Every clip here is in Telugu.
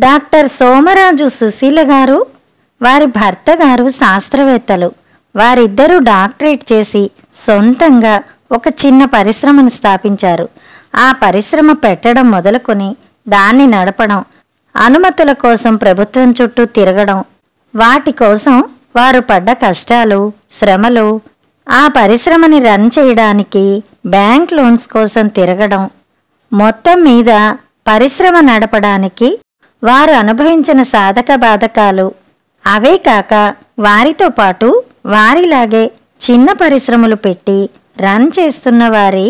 డాక్టర్ సోమరాజు సుశీల గారు, వారి భర్త గారు శాస్త్రవేత్తలు. వారిద్దరూ డాక్టరేట్ చేసి సొంతంగా ఒక చిన్న పరిశ్రమను స్థాపించారు. ఆ పరిశ్రమ పెట్టడం మొదలుకొని దాన్ని నడపడం, అనుమతుల కోసం ప్రభుత్వం చుట్టూ తిరగడం, వాటి కోసం వారు పడ్డ కష్టాలు, శ్రమలు, ఆ పరిశ్రమని రన్ చేయడానికి బ్యాంక్ లోన్స్ కోసం తిరగడం, మొత్తం మీద పరిశ్రమ నడపడానికి వారు అనుభవించిన సాధక బాధకాలు, అవే కాక వారితో పాటు వారిలాగే చిన్న పరిశ్రమలు పెట్టి రన్ చేస్తున్న వారి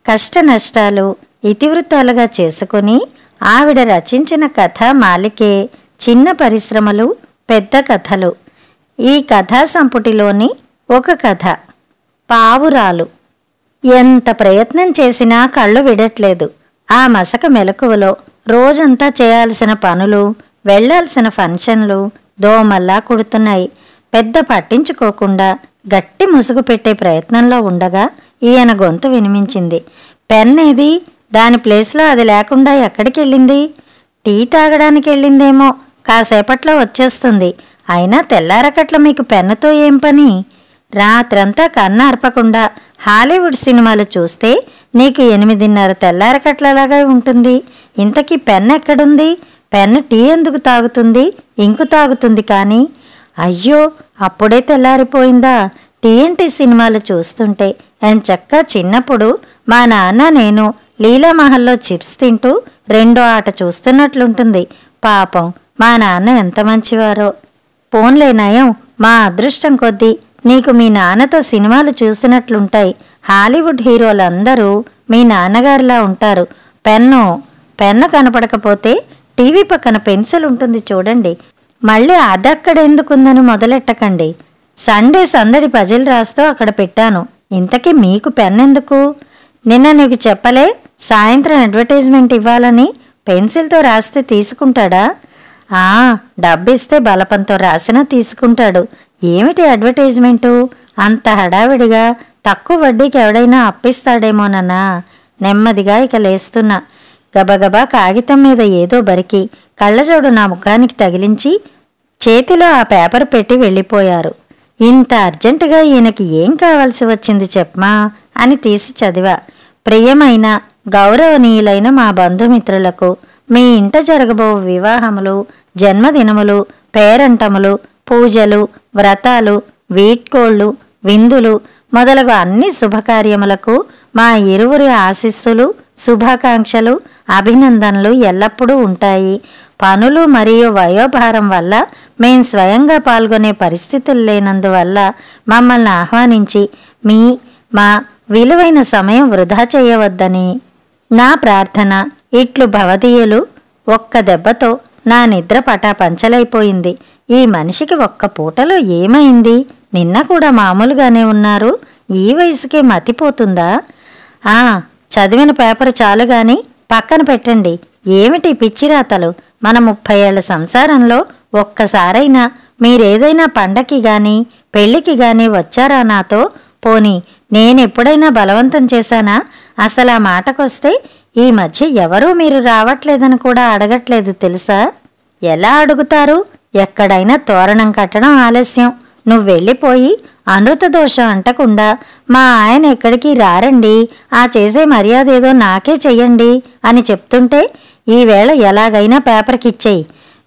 కష్ట నష్టాలు ఇతివృత్తాలుగా చేసుకుని ఆవిడ రచించిన కథ మాలికే చిన్న పరిశ్రమలు పెద్ద కథలు. ఈ కథా సంపుటిలోని ఒక కథ పావురాలు. ఎంత ప్రయత్నం చేసినా కళ్ళు విడట్లేదు. ఆ మసక మెలకువలో రోజంతా చేయాల్సిన పనులు, వెళ్లాల్సిన ఫంక్షన్లు దోమల్లా కుడుతున్నాయి. పెద్ద పట్టించుకోకుండా గట్టి ముసుగు పెట్టే ప్రయత్నంలో ఉండగా ఈయన గొంతు వినిపించింది. పెన్నేది? దాని ప్లేస్లో అది లేకుండా ఎక్కడికెళ్ళింది? టీ తాగడానికి వెళ్ళిందేమో, కాసేపట్లో వచ్చేస్తుంది. అయినా తెల్లారకట్ల మీకు పెన్నుతో ఏం పని? రాత్రంతా కన్ను అర్పకుండా హాలీవుడ్ సినిమాలు చూస్తే నీకు 8:30 తెల్లారకట్లలాగా ఉంటుంది. ఇంతకీ పెన్ ఎక్కడుంది? పెన్ను టీ ఎందుకు తాగుతుంది? ఇంకు తాగుతుంది కానీ. అయ్యో, అప్పుడే తెల్లారిపోయిందా? టీఎన్టీ సినిమాలు చూస్తుంటే ఎంచక్కా చిన్నప్పుడు మా నాన్న నేను లీలామహల్లో చిప్స్ తింటూ రెండో ఆట చూస్తున్నట్లుంటుంది. పాపం మా నాన్న ఎంత మంచివారో. పోన్లే నయం, మా అదృష్టం కొద్దీ నీకు మీ నాన్నతో సినిమాలు చూసినట్లుంటాయి. హాలీవుడ్ హీరోలందరూ మీ నాన్నగారిలా ఉంటారు. పెన్ను కనపడకపోతే టీవీ పక్కన పెన్సిల్ ఉంటుంది చూడండి. మళ్ళీ అదక్కడెందుకుందని మొదలెట్టకండి. సండే సందడి పజిల్ రాస్తూ అక్కడ పెట్టాను. ఇంతకీ మీకు పెన్నెందుకు? నిన్న నీకు చెప్పలే సాయంత్రం అడ్వర్టైజ్మెంట్ ఇవ్వాలని? పెన్సిల్తో రాస్తే తీసుకుంటాడా? డబ్బిస్తే బలపంతో రాసినా తీసుకుంటాడు. ఏమిటి అడ్వర్టైజ్మెంటు? అంత హడావిడిగా తక్కువ వడ్డీకి ఎవడైనా అప్పిస్తాడేమోనన్నా. నెమ్మదిగా ఇక లేస్తున్నా. గబగబా కాగితం మీద ఏదో బరికి కళ్ళజోడు నా ముఖానికి తగిలించి చేతిలో ఆ పేపర్ పెట్టి వెళ్ళిపోయారు. ఇంత అర్జెంటుగా ఈయనకి ఏం కావాల్సి వచ్చింది చెప్పమా అని తీసి చదివా. ప్రియమైన గౌరవనీయులైన మా బంధుమిత్రులకు మీ ఇంట జరగబో వివాహములు, జన్మదినములు, పేరంటములు, పూజలు, వ్రతాలు, వీడ్కోళ్ళు, విందులు మొదలగు అన్ని శుభకార్యములకు మా ఇరువురి ఆశీస్సులు, శుభాకాంక్షలు, అభినందనలు ఎల్లప్పుడూ ఉంటాయి. పనులు మరియు వయోభారం వల్ల మేం స్వయంగా పాల్గొనే పరిస్థితులు లేనందువల్ల మమ్మల్ని ఆహ్వానించి మా విలువైన సమయం వృధా చేయవద్దని నా ప్రార్థన. ఇట్లు భవదీయులు. ఒక్క దెబ్బతో నా నిద్ర పటాపంచలైపోయింది. ఈ మనిషికి ఒక్క పూటలో ఏమైంది? నిన్న కూడా మామూలుగానే ఉన్నారు. ఈ వయసుకే మతిపోతుందా? చదివిన పేపర్ చాలుగాని పక్కన పెట్టండి. ఏమిటి పిచ్చిరాతలు? మన 30 ఏళ్ల సంసారంలో ఒక్కసారైనా మీరేదైనా పండక్కి గాని పెళ్లికి గాని వచ్చారా నాతో? పోనీ నేనెప్పుడైనా బలవంతం చేశానా? అసలు ఆ మాటకొస్తే ఈ మధ్య ఎవరూ మీరు రావట్లేదని కూడా అడగట్లేదు తెలుసా? ఎలా అడుగుతారు? ఎక్కడైనా తోరణం కట్టడం ఆలస్యం. నువ్వెళ్ళిపోయి అనృత దోషం అంటకుండా మా ఆయన ఎక్కడికి రారండి, ఆ చేసే మర్యాద ఏదో నాకే చెయ్యండి అని చెప్తుంటే ఈవేళ ఎలాగైనా పేపర్కిచ్చేయి.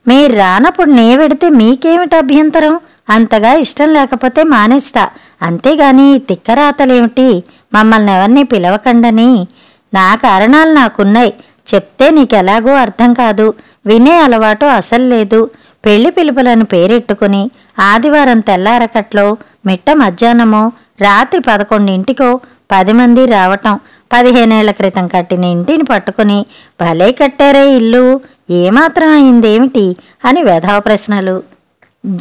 మీరు రానప్పుడు నే వెడితే మీకేమిటి అభ్యంతరం? అంతగా ఇష్టం లేకపోతే మానేస్తా. అంతేగాని తిక్కరాతలేమిటి? మమ్మల్ని ఎవరిని పిలవకండని. నా కారణాలు నాకున్నాయి. చెప్తే నీకెలాగో అర్థం కాదు. వినే అలవాటు అసలు లేదు. పెళ్లి పిలుపులను పేరెట్టుకుని ఆదివారం తెల్లారకట్లో మిట్ట మధ్యాహ్నమో రాత్రి 11ంటికో 10 మంది రావటం. 15 ఏళ్ల క్రితం కట్టిన ఇంటిని పట్టుకుని భలే కట్టారే ఇల్లు, ఏమాత్రం అయిందేమిటి అని వెధవ ప్రశ్నలు.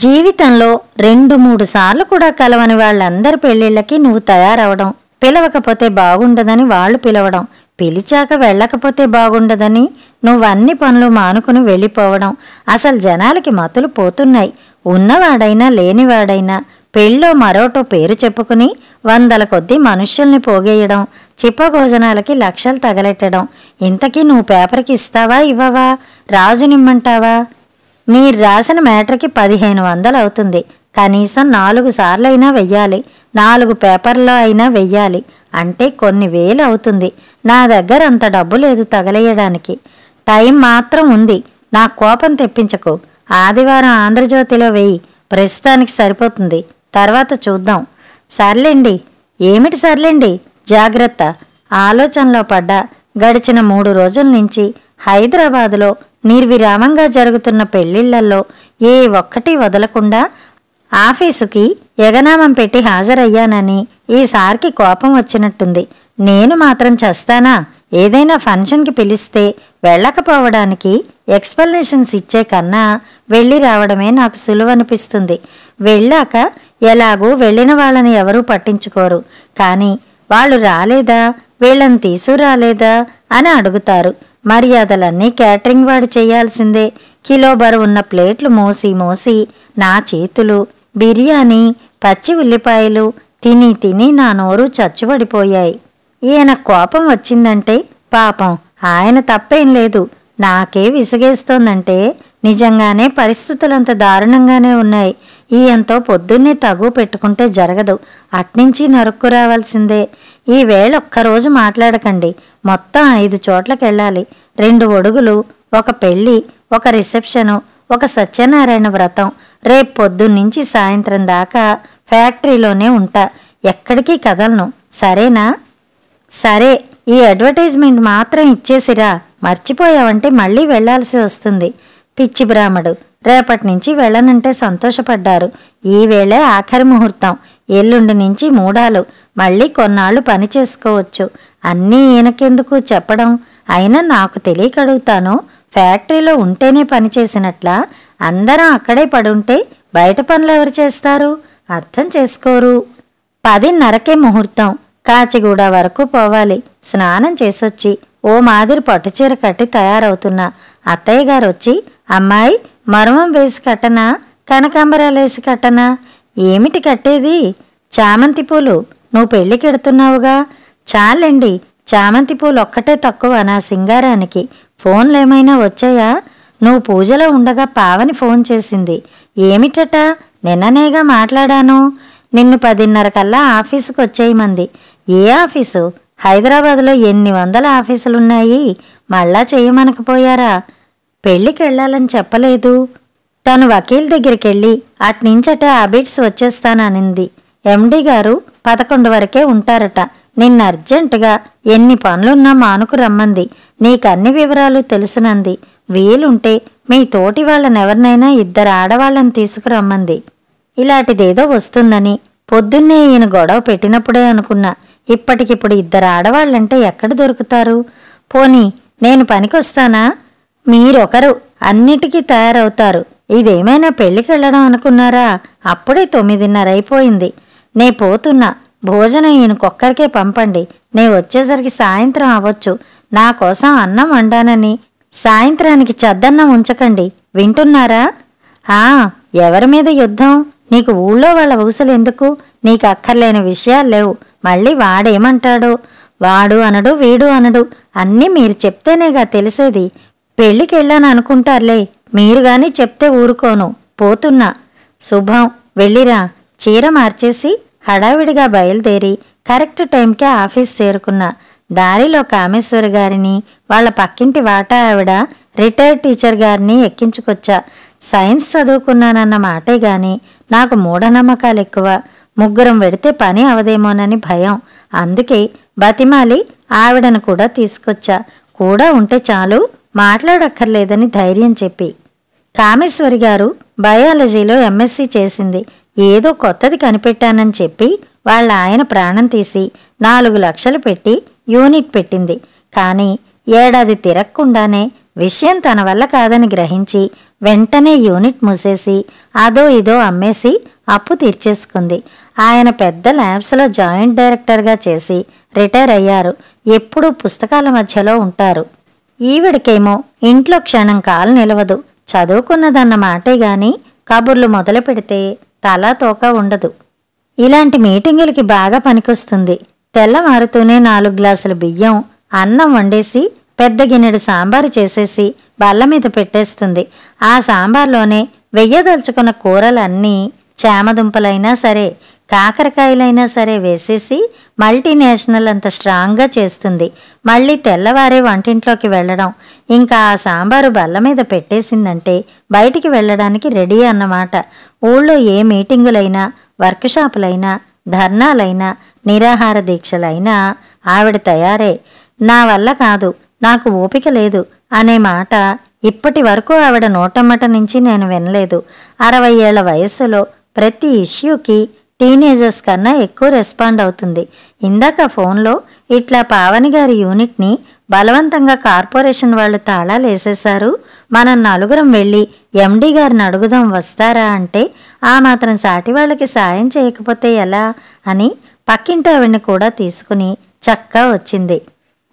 జీవితంలో 2-3 సార్లు కూడా కలవని వాళ్ళందరి పెళ్లిళ్ళకి నువ్వు తయారవడం, పిలవకపోతే బాగుండదని వాళ్ళు పిలవడం, పిలిచాక వెళ్ళకపోతే బాగుండదని నువ్వన్ని పనులు మానుకుని వెళ్ళిపోవడం. అసలు జనాలకి మతులు పోతున్నాయి. ఉన్నవాడైనా లేనివాడైనా పెళ్ళో మరోటో పేరు చెప్పుకుని 100 కొద్దీ మనుష్యుల్ని పోగేయడం, చిప్ప భోజనాలకి లక్షలు తగలెట్టడం. ఇంతకీ నువ్వు పేపర్కి ఇస్తావా ఇవ్వవా? రాజునిమ్మంటావా? మీరు రాసిన మ్యాటర్కి 1500 అవుతుంది. కనీసం 4 సార్లైనా వెయ్యాలి. 4 పేపర్లో అయినా వెయ్యాలి. అంటే కొన్ని వేలు అవుతుంది. నా దగ్గర అంత డబ్బు లేదు తగలేయడానికి. టైం మాత్రం ఉంది. నా కోపం తెప్పించకు. ఆదివారం ఆంధ్రజ్యోతిలో వెయ్యి. ప్రస్తుతానికి సరిపోతుంది. తర్వాత చూద్దాం. సర్లేండి. ఏమిటి సర్లేండి? జాగ్రత్త. ఆలోచనలో పడ్డా. గడిచిన 3 రోజుల నుంచి హైదరాబాదులో నిర్విరామంగా జరుగుతున్న పెళ్లిళ్లలో ఏ ఒక్కటి వదలకుండా ఆఫీసుకి ఎగనామం పెట్టి హాజరయ్యానని ఈసారికి కోపం వచ్చినట్టుంది. నేను మాత్రం చస్తానా? ఏదైనా ఫంక్షన్కి పిలిస్తే వెళ్ళకపోవడానికి ఎక్స్ప్లెనేషన్స్ ఇచ్చే కన్నా వెళ్ళి రావడమే నాకు సులువనిపిస్తుంది. వెళ్ళాక ఎలాగూ వెళ్ళిన వాళ్ళని ఎవరూ పట్టించుకోరు. కానీ వాళ్ళు రాలేదా, వీళ్ళని తీసుకురాలేదా అని అడుగుతారు. మర్యాదలన్నీ క్యాటరింగ్ వాడు చేయాల్సిందే. కిలో బరువున్న ప్లేట్లు మోసి మోసి నా చేతులు బిర్యానీ, పచ్చి ఉల్లిపాయలు తిని తిని నా నోరు చచ్చుబడిపోయాయి. ఈయన కోపం వచ్చిందంటే పాపం ఆయన తప్పేం లేదు. నాకే విసిగేస్తోందంటే నిజంగానే పరిస్థితులంత దారుణంగానే ఉన్నాయి. ఈయంతో పొద్దున్నే తగు పెట్టుకుంటే జరగదు. అట్నుంచి నరుక్కు రావాల్సిందే. ఈ వేళ ఒక్కరోజు మాట్లాడకండి. మొత్తం 5 చోట్లకెళ్ళాలి. 2 ఒడుగులు, ఒక పెళ్ళి, ఒక రిసెప్షను, ఒక సత్యనారాయణ వ్రతం. రేపు పొద్దున్నుంచి సాయంత్రం దాకా ఫ్యాక్టరీలోనే ఉంటా. ఎక్కడికి కదలను. సరేనా? సరే. ఈ అడ్వర్టైజ్మెంట్ మాత్రం ఇచ్చేసిరా. మర్చిపోయావంటే మళ్ళీ వెళ్లాల్సి వస్తుంది. పిచ్చి బ్రాహ్మడు. రేపటి నుంచి వెళ్ళనంటే సంతోషపడ్డారు. ఈ వేళే ఆఖరి ముహూర్తం. ఎల్లుండి నుంచి మూడాలు. మళ్ళీ కొన్నాళ్ళు పని చేసుకోవచ్చు. అన్నీ ఈయనకెందుకు చెప్పడం? అయినా నాకు తెలియకడుగుతాను. ఫ్యాక్టరీలో ఉంటేనే పని చేసినట్లా? అందరం అక్కడే పడుంటే బయట పనులు ఎవరు చేస్తారు? అర్థం చేసుకోరు. 10:30కే ముహూర్తం. కాచిగూడ వరకు పోవాలి. స్నానం చేసొచ్చి ఓ మాదిరి పట్టుచీర కట్టి తయారవుతున్నా. అత్తయ్య గారు వచ్చి, అమ్మాయి మరుమం వేసి కట్టనా, కనకాంబరాలేసి కట్టనా? ఏమిటి కట్టేది? చామంతి పూలు. నువ్వు పెళ్ళికెడుతున్నావుగా. చాలండి. చామంతి పూలు ఒక్కటే తక్కువ నా సింగారానికి. ఫోన్లేమైనా వచ్చాయా? నువ్వు పూజలో ఉండగా పావని ఫోన్ చేసింది. ఏమిటట? నిన్ననేగా మాట్లాడాను. నిన్ను 10:30 కల్లా ఆఫీసుకు వచ్చేయమంది. ఏ ఆఫీసు? హైదరాబాద్లో ఎన్ని వందల ఆఫీసులున్నాయి. మళ్ళా చేయమనకపోయారా? పెళ్ళికెళ్ళాలని చెప్పలేదు. తను వకీల్ దగ్గరికెళ్ళి అట్నుంచటే అబిట్స్ వచ్చేస్తాననింది. ఎండి గారు 11 వరకే ఉంటారట. నిన్న అర్జెంటుగా ఎన్ని పనులున్నా మానుకు రమ్మంది. నీకన్ని వివరాలు తెలుసునంది. వీలుంటే మీ తోటి వాళ్ళనెవరినైనా 2 ఆడవాళ్ళని తీసుకురమ్మంది. ఇలాంటిదేదో వస్తుందని పొద్దున్నే ఈయన గొడవ పెట్టినప్పుడే అనుకున్నా. ఇప్పటికిప్పుడు 2 ఆడవాళ్ళంటే ఎక్కడ దొరుకుతారు? పోనీ నేను పనికొస్తానా? మీరొకరు అన్నిటికీ తయారవుతారు. ఇదేమైనా పెళ్ళికెళ్ళడం అనుకున్నారా? అప్పుడే 9:30 అయిపోయింది. నే పోతున్నా. భోజనం ఈయనకొక్కరికే పంపండి. నే వచ్చేసరికి సాయంత్రం అవ్వచ్చు. నా కోసం అన్నం వండానని సాయంత్రానికి చద్దన్నం ఉంచకండి. వింటున్నారా? ఎవరి మీద యుద్ధం? నీకు ఊళ్ళో వాళ్ళ ఊసలెందుకు? నీకు అక్కర్లేని విషయాలు లేవు. మళ్ళీ వాడేమంటాడో? వాడు అనడు, వీడు అనడు. అన్నీ మీరు చెప్తేనేగా తెలిసేది. పెళ్ళికెళ్ళాను అనుకుంటారులే. మీరుగాని చెప్తే ఊరుకోను. పోతున్నా. శుభం. వెళ్ళిరా. చీర మార్చేసి హడావిడిగా బయలుదేరి కరెక్ట్ టైంకే ఆఫీస్ చేరుకున్నా. దారిలో కామేశ్వరి గారిని, వాళ్ళ పక్కింటి వాటా ఆవిడ రిటైర్డ్ టీచర్ గారిని ఎక్కించుకొచ్చా. సైన్స్ చదువుకున్నానన్న మాటే గాని నాకు మూఢనమ్మకాలు ఎక్కువ. 3 వెడితే పని అవదేమోనని భయం. అందుకే బతిమాలి ఆవిడను కూడా తీసుకొచ్చా. కూడా ఉంటే చాలు, మాట్లాడక్కర్లేదని ధైర్యం చెప్పి. కామేశ్వరి గారు బయాలజీలో ఎంఎస్సీ చేసింది. ఏదో కొత్తది కనిపెట్టానని చెప్పి వాళ్ళ ఆయన ప్రాణం తీసి 4 లక్షలు పెట్టి యూనిట్ పెట్టింది. కానీ ఏడాది తిరగకుండానే విషయం తన వల్ల కాదని గ్రహించి వెంటనే యూనిట్ మూసేసి అదో ఇదో అమ్మేసి అప్పు తీర్చేసుకుంది. ఆయన పెద్ద ల్యాబ్స్లో జాయింట్ డైరెక్టర్గా చేసి రిటైర్ అయ్యారు. ఎప్పుడూ పుస్తకాల మధ్యలో ఉంటారు. ఈవిడికేమో ఇంట్లో క్షణం కాలు నిలవదు. చదువుకున్నదన్న మాటే గాని కబుర్లు మొదలు పెడితే తలా తోక ఉండదు. ఇలాంటి మీటింగులకి బాగా పనికొస్తుంది. తెల్లవారుతూనే 4 గ్లాసుల బియ్యం, అన్నం వండేసి పెద్ద గిన్నెడు సాంబారు చేసేసి బల్ల మీద పెట్టేస్తుంది. ఆ సాంబార్లోనే వెయ్యదలుచుకున్న కూరలన్నీ చామదుంపలైనా సరే, కాకరకాయలైనా సరే వేసేసి మల్టీనేషనల్ అంత స్ట్రాంగ్గా చేస్తుంది. మళ్ళీ తెల్లవారే వంటింట్లోకి వెళ్ళడం. ఇంకా ఆ సాంబారు బల్ల మీద పెట్టేసిందంటే బయటికి వెళ్ళడానికి రెడీ అన్నమాట. ఊళ్ళో ఏ మీటింగులైనా, వర్క్షాపులైనా, ధర్నాలైనా, నిరాహార దీక్షలైనా ఆవిడ తయారే. నా వల్ల కాదు, నాకు ఓపిక లేదు అనే మాట ఇప్పటి వరకు ఆవిడ నోటమ్మట నుంచి నేను వినలేదు. 60 ఏళ్ల వయస్సులో ప్రతి ఇష్యూకి టీనేజర్స్ కన్నా ఎక్కువ రెస్పాండ్ అవుతుంది. ఇందాక ఫోన్లో ఇట్లా పావని గారి యూనిట్ని బలవంతంగా కార్పొరేషన్ వాళ్ళు తాళాలు వేసేశారు, మనం నలుగురం వెళ్ళి ఎండి గారిని అడుగుదాం వస్తారా అంటే ఆ మాత్రం సాటి వాళ్ళకి సాయం చేయకపోతే ఎలా అని పక్కింటి ఆవిడ్ని కూడా తీసుకుని చక్కా వచ్చింది.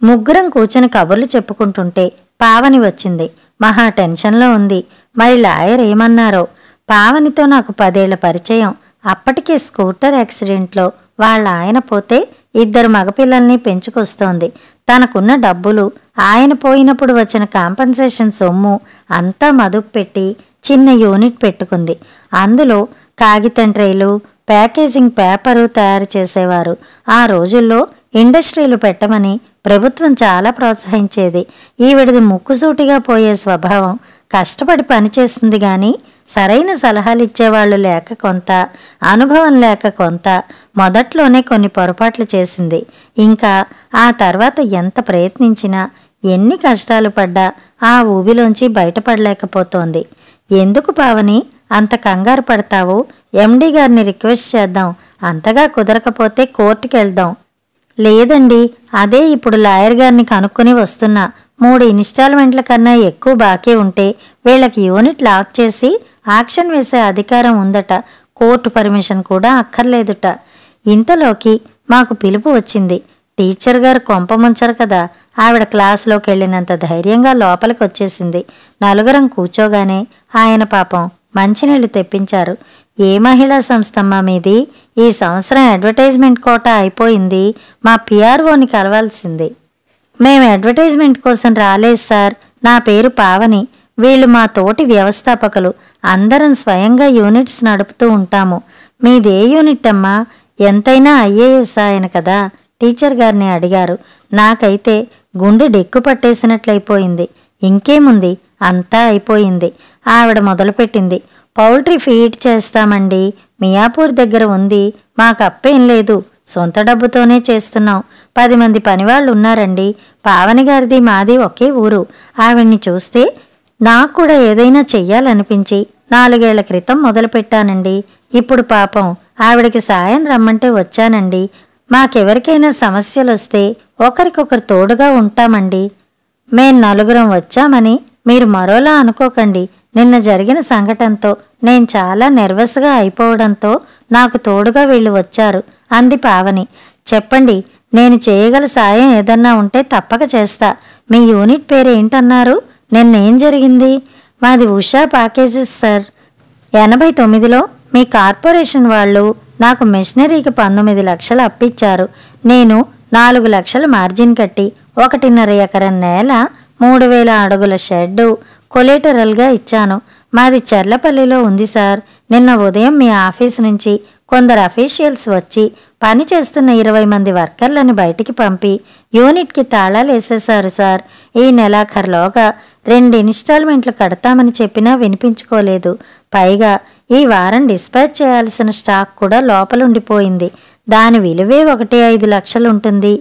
ముగ్గురం కూర్చుని కబుర్లు చెప్పుకుంటుంటే పావని వచ్చింది. మహా టెన్షన్లో ఉంది. మరి లాయర్ ఏమన్నారో. పావనితో నాకు 10 ఏళ్ల పరిచయం. అప్పటికే స్కూటర్ యాక్సిడెంట్లో వాళ్ళ ఆయన పోతే 2 మగపిల్లల్ని పెంచుకొస్తోంది. తనకున్న డబ్బులు, ఆయన పోయినప్పుడు వచ్చిన కాంపన్సేషన్ సొమ్ము అంతా మదుపు పెట్టి చిన్న యూనిట్ పెట్టుకుంది. అందులో కాగితం ట్రేలు, ప్యాకేజింగ్ పేపరు తయారు చేసేవారు. ఆ రోజుల్లో ఇండస్ట్రీలు పెట్టమని ప్రభుత్వం చాలా ప్రోత్సహించేది. ఈవిడది ముక్కుసూటిగా పోయే స్వభావం. కష్టపడి పనిచేస్తుంది గాని సరైన సలహాలు ఇచ్చేవాళ్లు లేక కొంత, అనుభవం లేక కొంత, మొదట్లోనే కొన్ని పొరపాట్లు చేసింది. ఇంకా ఆ తర్వాత ఎంత ప్రయత్నించినా, ఎన్ని కష్టాలు పడ్డా ఆ ఊబిలోంచి బయటపడలేకపోతోంది. ఎందుకు పావని అంత కంగారు పడతావు? ఎండి గారిని రిక్వెస్ట్ చేద్దాం, అంతగా కుదరకపోతే కోర్టుకు వెళ్దాం. లేదండి, అదే ఇప్పుడు లాయర్ గారిని కనుక్కొని వస్తున్నా. 3 ఇన్స్టాల్మెంట్ల కన్నా ఎక్కువ బాకీ ఉంటే వీళ్ళకి యూనిట్ లాక్ చేసి యాక్షన్ వేసే అధికారం ఉందట. కోర్టు పర్మిషన్ కూడా అక్కర్లేదుట. ఇంతలోకి మాకు పిలుపు వచ్చింది. టీచర్ గారు కొంప ముంచరు కదా. ఆవిడ క్లాసులోకి వెళ్ళినంత ధైర్యంగా లోపలికి వచ్చేసింది. నలుగురం కూర్చోగానే ఆయన పాపం మంచినీళ్లు తెప్పించారు. ఏ మహిళా సంస్థమ్మా మీది? ఈ సంవత్సరం అడ్వర్టైజ్మెంట్ కోటా అయిపోయింది, మా పిఆర్ఓని కలవాల్సింది. మేము అడ్వర్టైజ్మెంట్ కోసం రాలేదు సార్. నా పేరు పావని, వీళ్ళు మా తోటి వ్యవస్థాపకులు. అందరం స్వయంగా యూనిట్స్ నడుపుతూ ఉంటాము. మీదే యూనిట్ అమ్మా? ఎంతైనా ఐఏఎస్ ఆయన కదా, టీచర్ గారిని అడిగారు. నాకైతే గుండె డెక్కు పట్టేసినట్లయిపోయింది. ఇంకేముంది, అంతా అయిపోయింది. ఆవిడ మొదలుపెట్టింది. పౌల్ట్రీ ఫీడ్ చేస్తామండి, మియాపూర్ దగ్గర ఉంది, మాకు అప్పేం లేదు, సొంత డబ్బుతోనే చేస్తున్నాం. 10 మంది పనివాళ్ళు ఉన్నారండి. పావని గారిది మాది ఒకే ఊరు. ఆవిడ్ని చూస్తే నాకు కూడా ఏదైనా చెయ్యాలనిపించి 4 ఏళ్ల క్రితం మొదలుపెట్టానండి. ఇప్పుడు పాపం ఆవిడకి సాయం రమ్మంటే వచ్చానండి. మాకెవరికైనా సమస్యలొస్తే ఒకరికొకరు తోడుగా ఉంటామండి. మేం నలుగురం వచ్చామని మీరు మరోలా అనుకోకండి. నిన్న జరిగిన సంఘటనతో నేను చాలా నెర్వస్గా అయిపోవడంతో నాకు తోడుగా వీళ్ళు వచ్చారు అంది పావని. చెప్పండి, నేను చేయగల సాయం ఏదన్నా ఉంటే తప్పక చేస్తా. మీ యూనిట్ పేరు ఏంటన్నారు? నిన్నేం జరిగింది? మాది ఉషా ప్యాకేజెస్ సార్. 89లో మీ కార్పొరేషన్ వాళ్ళు నాకు మెషినరీకి 19 లక్షలు అప్పిచ్చారు. నేను 4 లక్షలు మార్జిన్ కట్టి 1.5 ఎకరం నేల, 3000 అడుగుల షెడ్డు కొలేటరల్గా ఇచ్చాను. మాది చర్లపల్లిలో ఉంది సార్. నిన్న ఉదయం మీ ఆఫీసు నుంచి కొందరు అఫీషియల్స్ వచ్చి పని చేస్తున్న 20 మంది వర్కర్లను బయటికి పంపి యూనిట్కి తాళాలు వేసేశారు సార్. ఈ నెలాఖరులోగా 2 ఇన్స్టాల్మెంట్లు కడతామని చెప్పినా వినిపించుకోలేదు. పైగా ఈ వారం డిస్పాచ్ చేయాల్సిన స్టాక్ కూడా లోపలుండిపోయింది. దాని విలువే 1.5 లక్షలుంటుంది.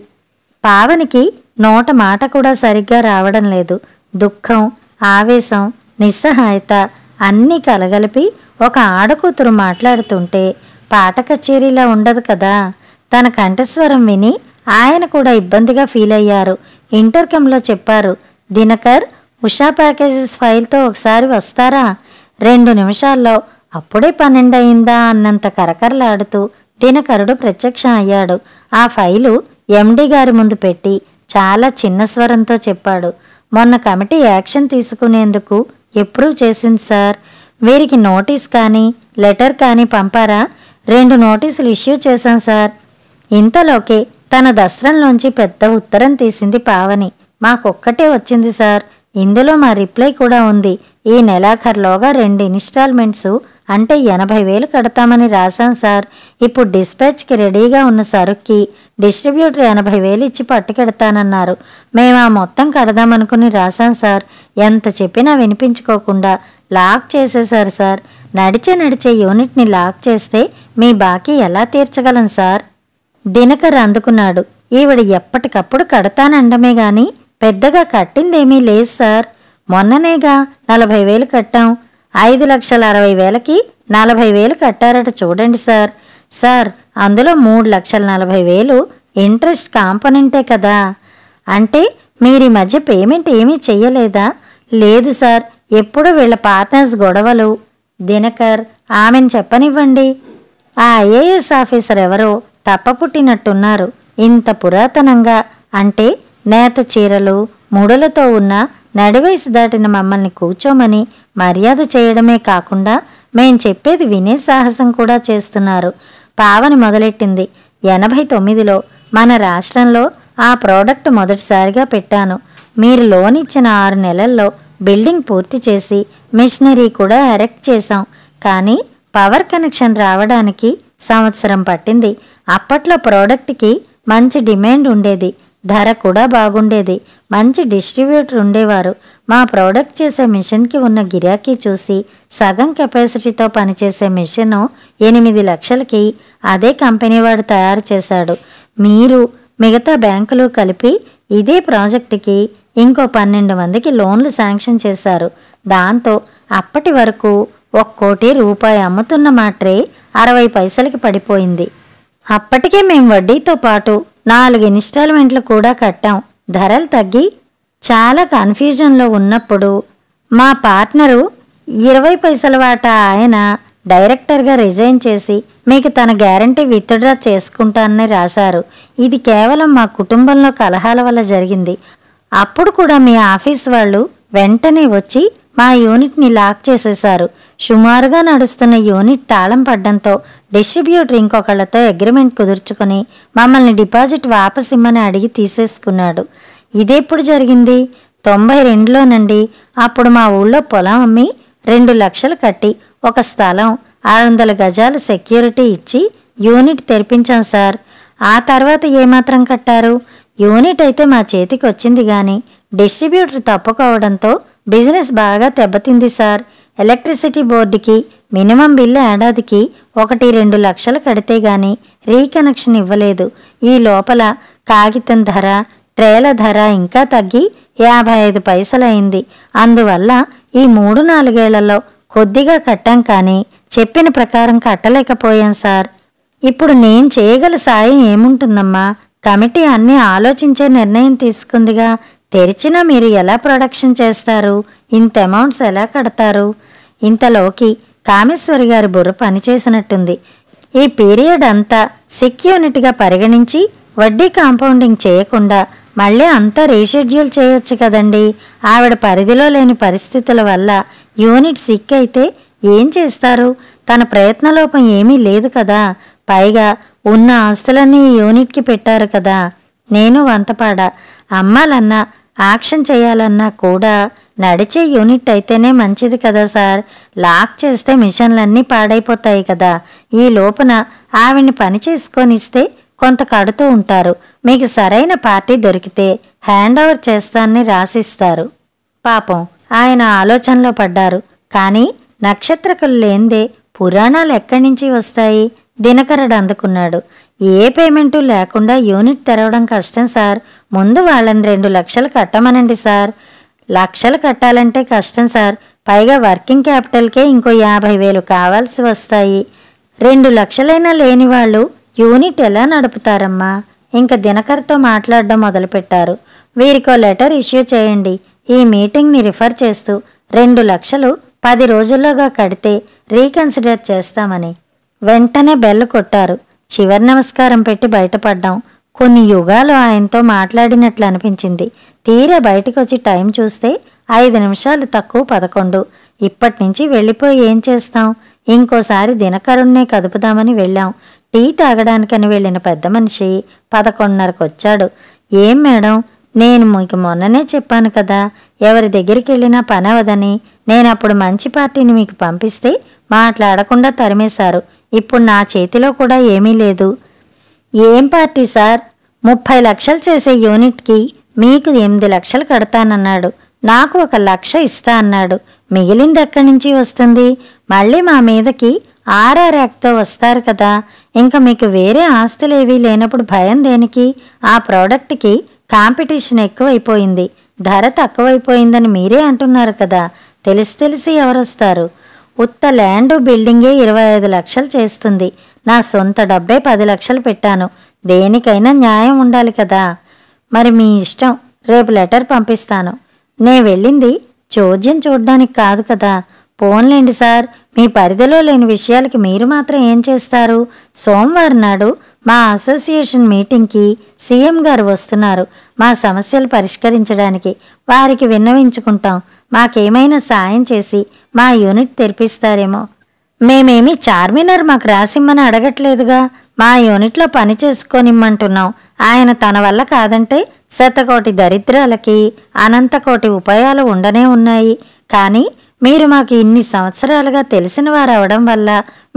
పావనికి నోట మాట కూడా సరిగ్గా రావడం లేదు. దుఃఖం, ఆవేశం, నిస్సహాయత అన్నీ కలగలిపి ఒక ఆడకూతురు మాట్లాడుతుంటే పాట కచేరీలా ఉండదు కదా. తన కంఠస్వరం విని ఆయన కూడా ఇబ్బందిగా ఫీల్ అయ్యారు. ఇంటర్కంలో చెప్పారు, దినకర్, ఉషా ప్యాకేజెస్ ఫైల్తో ఒకసారి వస్తారా? 2 నిమిషాల్లో అప్పుడే 12 అయిందా అన్నంత కరకరలాడుతూ దినకరుడు ప్రత్యక్షం అయ్యాడు. ఆ ఫైలు ఎండి గారి ముందు పెట్టి చాలా చిన్న స్వరంతో చెప్పాడు, మొన్న కమిటీ యాక్షన్ తీసుకునేందుకు అప్రూవ్ చేసింది సార్. వీరికి నోటీస్ కానీ లెటర్ కానీ పంపారా? 2 నోటీసులు ఇష్యూ చేశాం సార్. ఇంతలోకే తన దస్త్రంలోంచి పెద్ద ఉత్తరం తీసింది పావని. మాకొక్కటే వచ్చింది సార్. ఇందులో మా రిప్లై కూడా ఉంది. ఈ నెలాఖరులోగా 2 ఇన్స్టాల్మెంట్స్ అంటే 80,000 కడతామని రాశాం సార్. ఇప్పుడు డిస్పాచ్కి రెడీగా ఉన్న సరుక్కి డిస్ట్రిబ్యూటర్ 80,000 ఇచ్చి పట్టుకెడతానన్నారు. మేము ఆ మొత్తం కడదామనుకుని రాశాం సార్. ఎంత చెప్పినా వినిపించుకోకుండా లాక్ చేసేశారు సార్. నడిచే యూనిట్ని లాక్ చేస్తే మీ బాకీ ఎలా తీర్చగలం సార్? దినకర్ అందుకున్నాడు. ఈవిడ ఎప్పటికప్పుడు కడతానండమే గాని పెద్దగా కట్టిందేమీ లేదు సార్. మొన్ననేగా 40,000 కట్టాం. 5,60,000కి 40,000 కట్టారట చూడండి సార్. సార్, అందులో 3,40,000 ఇంట్రెస్ట్ కాంపోనెంటే కదా. అంటే మీరీ మధ్య పేమెంట్ ఏమీ చెయ్యలేదా? లేదు సార్, ఎప్పుడు వీళ్ళ పార్ట్నర్స్ గొడవలు. దినకర్, ఆమెను చెప్పనివ్వండి. ఆ ఐఏఎస్ ఆఫీసర్ ఎవరో తప్పపుట్టినట్టున్నారు. ఇంత పురాతనంగా అంటే నేత చీరలు ముడులతో ఉన్న నడివయసు దాటిన మమ్మల్ని కూర్చోమని మర్యాద చేయడమే కాకుండా మేం చెప్పేది వినే సాహసం కూడా చేస్తున్నారు. పావని మొదలెట్టింది. 89లో మన రాష్ట్రంలో ఆ ప్రోడక్ట్ మొదటిసారిగా పెట్టాను. మీరు లోన్ ఇచ్చిన 6 నెలల్లో బిల్డింగ్ పూర్తి చేసి మిషనరీ కూడా ఎరెక్ట్ చేశాం. కానీ పవర్ కనెక్షన్ రావడానికి సంవత్సరం పట్టింది. అప్పట్లో ప్రోడక్ట్కి మంచి డిమాండ్ ఉండేది. ధర కూడా బాగుండేది. మంచి డిస్ట్రిబ్యూటర్ ఉండేవారు. మా ప్రోడక్ట్ చేసే మిషన్కి ఉన్న గిరాకీ చూసి సగం కెపాసిటీతో పనిచేసే మిషన్ 8 లక్షలకి అదే కంపెనీ వాడు తయారు చేశాడు. మీరు మిగతా బ్యాంకులు కలిపి ఇదే ప్రాజెక్టుకి ఇంకో 12 మందికి లోన్లు శాంక్షన్ చేశారు. దాంతో అప్పటి వరకు 1 కోటి రూపాయి అమ్ముతున్న మా ట్రే 60 పైసలకి పడిపోయింది. అప్పటికే మేం వడ్డీతో పాటు 4 ఇన్స్టాల్మెంట్లు కూడా కట్టాం. ధరలు తగ్గి చాలా కన్ఫ్యూజన్లో ఉన్నప్పుడు మా పార్ట్నరు 20 పైసల వాటా ఆయన డైరెక్టర్గా రిజైన్ చేసి మీకు తన గ్యారంటీ విత్డ్రా చేసుకుంటానని రాశారు. ఇది కేవలం మా కుటుంబంలో కలహాల వల్ల జరిగింది. అప్పుడు కూడా మీ ఆఫీస్ వాళ్ళు వెంటనే వచ్చి మా యూనిట్ని లాక్ చేసేశారు. సుమారుగా నడుస్తున్న యూనిట్ తాళం పడ్డంతో డిస్ట్రిబ్యూటర్ ఇంకొకళ్లతో అగ్రిమెంట్ కుదుర్చుకొని మమ్మల్ని డిపాజిట్ వాపసిమ్మని అడిగి తీసేసుకున్నాడు. ఇదెప్పుడు జరిగింది? 92లోనండి. అప్పుడు మా ఊళ్ళో పొలం అమ్మి 2 లక్షలు కట్టి ఒక స్థలం 600 గజాలు సెక్యూరిటీ ఇచ్చి యూనిట్ తెరిపించాం సార్. ఆ తర్వాత ఏమాత్రం కట్టారు? యూనిట్ అయితే మా చేతికి వచ్చింది గాని డిస్ట్రిబ్యూటర్ తప్పుకోవడంతో బిజినెస్ బాగా దెబ్బతింది సార్. ఎలక్ట్రిసిటీ బోర్డుకి మినిమం బిల్లు ఏడాదికి 1-2 లక్షలు కడితే గాని రీకనెక్షన్ ఇవ్వలేదు. ఈ లోపల కాగితం ధర, ట్రేల ధర ఇంకా తగ్గి 55 పైసలైంది. అందువల్ల ఈ 3-4 ఏళ్లలో కొద్దిగా కట్టాం కానీ చెప్పిన ప్రకారం కట్టలేకపోయాం సార్. ఇప్పుడు నేను చేయగల సాయం ఏముంటుందమ్మా? కమిటీ అన్నీ ఆలోచించే నిర్ణయం తీసుకుందిగా. తెరిచినా మీరు ఎలా ప్రొడక్షన్ చేస్తారు? ఇంత అమౌంట్స్ ఎలా కడతారు? ఇంతలోకి కామేశ్వరి గారి బుర్ర పనిచేసినట్టుంది. ఈ పీరియడ్ అంతా సిక్ యూనిట్గా పరిగణించి వడ్డీ కాంపౌండింగ్ చేయకుండా మళ్ళీ అంతా రీషెడ్యూల్ చేయొచ్చు కదండి. ఆవిడ పరిధిలో లేని పరిస్థితుల వల్ల యూనిట్ సిక్ అయితే ఏం చేస్తారు? తన ప్రయత్నలోపం ఏమీ లేదు కదా. పైగా ఉన్న ఆస్తులన్నీ ఈ యూనిట్కి పెట్టారు కదా. నేను వంతపాడా. అమ్మాలన్నా యాక్షన్ చేయాలన్నా కూడా నడిచే యూనిట్ అయితేనే మంచిది కదా సార్. లాక్ చేస్తే మిషన్లన్నీ పాడైపోతాయి కదా. ఈ లోపున ఆవిడ్ని పని చేసుకొనిస్తే కొంత కడుతూ ఉంటారు. మీకు సరైన పార్టీ దొరికితే హ్యాండ్ ఓవర్ చేస్తానని రాసిస్తారు. పాపం ఆయన ఆలోచనలో పడ్డారు. కానీ నక్షత్రకులు లేందే పురాణాలు ఎక్కడి నుంచి వస్తాయి? దినకరుడు అందుకున్నాడు. ఏ పేమెంటు లేకుండా యూనిట్ తెరవడం కష్టం సార్. ముందు వాళ్ళని 2 లక్షలు కట్టమనండి సార్. లక్షలు కట్టాలంటే కష్టం సార్. పైగా వర్కింగ్ క్యాపిటల్కే ఇంకో 50,000 కావాల్సి వస్తాయి. 2 లక్షలైనా లేని వాళ్ళు యూనిట్ ఎలా నడుపుతారమ్మా? ఇంక దినకర్తో మాట్లాడడం మొదలుపెట్టారు. వీరికో లెటర్ ఇష్యూ చేయండి. ఈ మీటింగ్ని రిఫర్ చేస్తూ 2 లక్షలు 10 రోజుల్లోగా కడితే రీకన్సిడర్ చేస్తామని. వెంటనే బెల్ కొట్టారు. చివరి నమస్కారం పెట్టి బయటపడ్డాం. కొన్ని యుగాలు ఆయనతో మాట్లాడినట్లు అనిపించింది. తీరా బయటకొచ్చి టైం చూస్తే 5 నిమిషాలు తక్కువ 11. ఇప్పటినుంచి వెళ్ళిపోయి ఏం చేస్తాం? ఇంకోసారి దినకరుణ్ణే కదుపుదామని వెళ్ళాం. టీ తాగడానికని వెళ్ళిన పెద్ద మనిషి 11:30కు వచ్చాడు. ఏం మేడం, నేను మీకు మొన్ననే చెప్పాను కదా, ఎవరి దగ్గరికి వెళ్ళినా పని అవదని. నేనప్పుడు మంచి పార్టీని మీకు పంపిస్తే మాట్లాడకుండా తరిమేశారు. ఇప్పుడు నా చేతిలో కూడా ఏమీ లేదు. ఏం పార్టీ సార్? 30 లక్షలు చేసే యూనిట్కి మీకు 8 లక్షలు కడతానన్నాడు. నాకు 1 లక్ష ఇస్తా అన్నాడు. మిగిలింది ఎక్కడి నుంచి వస్తుంది? మళ్ళీ మా మీదకి ఆర్ఆర్ యాక్ట్తో వస్తారు కదా. ఇంకా మీకు వేరే ఆస్తులేవీ లేనప్పుడు భయం దేనికి? ఆ ప్రోడక్ట్కి కాంపిటీషన్ ఎక్కువైపోయింది, ధర తక్కువైపోయిందని మీరే అంటున్నారు కదా. తెలిసి ఎవరొస్తారు? ఉత్త ల్యాండ్ బిల్డింగే 25 లక్షలు చేస్తుంది. నా సొంత డబ్బే 10 లక్షలు పెట్టాను. దేనికైనా న్యాయం ఉండాలి కదా. మరి మీ ఇష్టం, రేపు లెటర్ పంపిస్తాను. నే వెళ్ళింది చోద్యం చూడ్డానికి కాదు కదా. పోన్లేండి సార్, మీ పరిధిలో లేని విషయాలకి మీరు మాత్రం ఏం చేస్తారు? సోమవారం నాడు మా అసోసియేషన్ మీటింగ్కి సీఎం గారు వస్తున్నారు. మా సమస్యలు పరిష్కరించడానికి వారికి విన్నవించుకుంటాం. మాకేమైనా సాయం చేసి మా యూనిట్ తెరిపిస్తారేమో. మేమేమీ చార్మినార్ మాకు రాసిమ్మని అడగట్లేదుగా. మా యూనిట్లో పని చేసుకోనిమ్మంటున్నాం. ఆయన తన వల్ల కాదంటే 100,000,000 దరిద్రాలకి అనంతకోటి ఉపాయాలు ఉండనే ఉన్నాయి. కానీ మీరు మాకు ఇన్ని సంవత్సరాలుగా తెలిసిన వారు అవడం వల్ల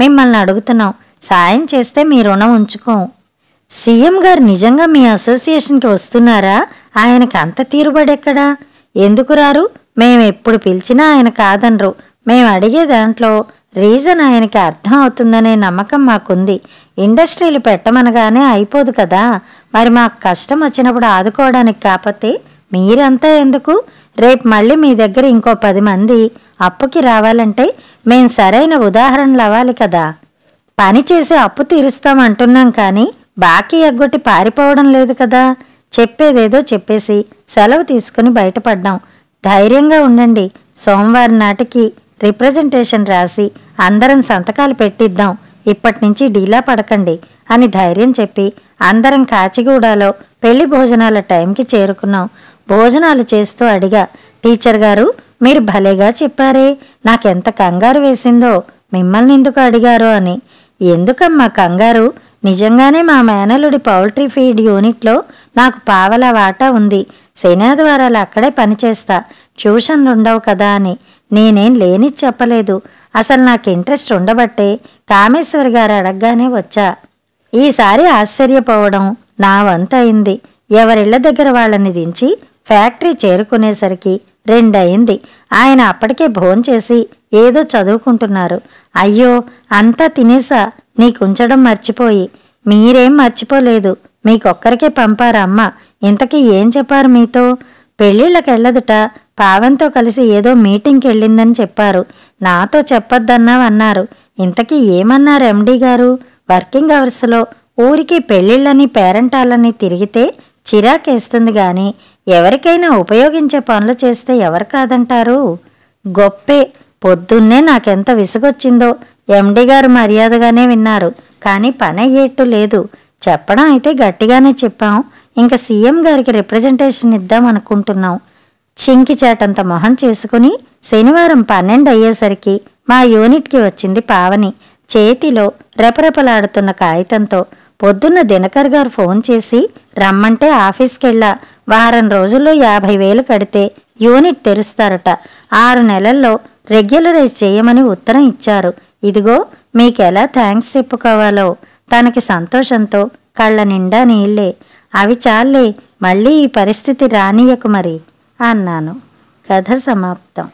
మిమ్మల్ని అడుగుతున్నాం. సాయం చేస్తే మీ రుణం ఉంచుకోం. సీఎం గారు నిజంగా మీ అసోసియేషన్కి వస్తున్నారా? ఆయనకి అంత తీరుబడెక్కడా? ఎందుకు రారు? మేమెప్పుడు పిలిచినా ఆయన కాదనరు. మేము అడిగే దాంట్లో రీజన్ ఆయనకి అర్థం అవుతుందనే నమ్మకం మాకుంది. ఇండస్ట్రీలు పెట్టమనగానే అయిపోదు కదా. మరి మాకు కష్టం వచ్చినప్పుడు ఆదుకోవడానికి కాకపోతే మీరంతా ఎందుకు? రేపు మళ్ళీ మీ దగ్గర ఇంకో 10 మంది అప్పుకి రావాలంటే మేం సరైన ఉదాహరణలు అవ్వాలి కదా. పని చేసి అప్పు తీరుస్తామంటున్నాం కానీ బాకీ ఎగ్గొట్టి పారిపోవడం లేదు కదా. చెప్పేదేదో చెప్పేసి సెలవు తీసుకుని బయటపడ్డాం. ధైర్యంగా ఉండండి. సోమవారం నాటికి రిప్రజెంటేషన్ రాసి అందరం సంతకాలు పెట్టిద్దాం. ఇప్పటినుంచి డీలా పడకండి అని ధైర్యం చెప్పి అందరం కాచిగూడలో పెళ్లి భోజనాల టైంకి చేరుకున్నాం. భోజనాలు చేస్తూ అడిగా, టీచర్ గారు, మీరు భలేగా చెప్పారే, నాకెంత కంగారు వేసిందో. మిమ్మల్ని ఎందుకు అడిగారో అని. ఎందుకమ్మా కంగారు? నిజంగానే మా మేనలుడి పౌల్ట్రీ ఫీడ్ యూనిట్లో నాకు పావలా వాటా ఉంది. శనాదివారాలు అక్కడే పనిచేస్తా. ట్యూషన్లు ఉండవు కదా అని. నేనేం లేని చెప్పలేదు. అసలు నాకు ఇంట్రెస్ట్ ఉండబట్టే కామేశ్వరి గారు అడగగానే వచ్చా. ఈసారి ఆశ్చర్యపోవడం నా వంతు అయింది. ఎవరిళ్ల దగ్గర వాళ్ళని దించి ఫ్యాక్టరీ చేరుకునేసరికి 2 అయింది. ఆయన అప్పటికే భోంచేసి ఏదో చదువుకుంటున్నారు. అయ్యో, అంతా తినేసా, నీకుంచడం మర్చిపోయి. మీరేం మర్చిపోలేదు, మీకొక్కరికే పంపారు అమ్మ. ఇంతకీ ఏం చెప్పారు మీతో? పెళ్ళిళ్ళకెళ్ళదుట, పావంతో కలిసి ఏదో మీటింగ్కి వెళ్ళిందని చెప్పారు. నాతో చెప్పొద్దన్నావన్నారు. ఇంతకీ ఏమన్నారు ఎండీ గారు? వర్కింగ్ అవర్స్లో ఊరికి పెళ్ళిళ్ళని పేరెంటాలని తిరిగితే చిరాకేస్తుంది గాని ఎవరికైనా ఉపయోగించే పనులు చేస్తే ఎవరు కాదంటారు? గొప్పే. పొద్దున్నే నాకెంత విసుగొచ్చిందో. ఎండీ గారు మర్యాదగానే విన్నారు, కానీ పని అయ్యేట్టు లేదు. చెప్పడం అయితే గట్టిగానే చెప్పాం. ఇంకా సీఎం గారికి రిప్రజెంటేషన్ ఇద్దామనుకుంటున్నాం. చింకి చేటంత మొహం చేసుకుని శనివారం 12 అయ్యేసరికి మా యూనిట్కి వచ్చింది పావని. చేతిలో రెపరెపలాడుతున్న కాగితంతో. పొద్దున్న దినకర్ గారు ఫోన్ చేసి రమ్మంటే ఆఫీస్కెళ్ళా. వారం రోజుల్లో 50,000 కడితే యూనిట్ తెరుస్తారట. 6 నెలల్లో రెగ్యులరైజ్ చేయమని ఉత్తరం ఇచ్చారు. ఇదిగో మీకెలా థ్యాంక్స్ చెప్పుకోవాలో. తనకి సంతోషంతో కళ్ళ నిండా నీళ్లే. అవి చాలే, మళ్ళీ ఈ పరిస్థితి రానియకు మరి అన్నాను. కథ సమాప్తం.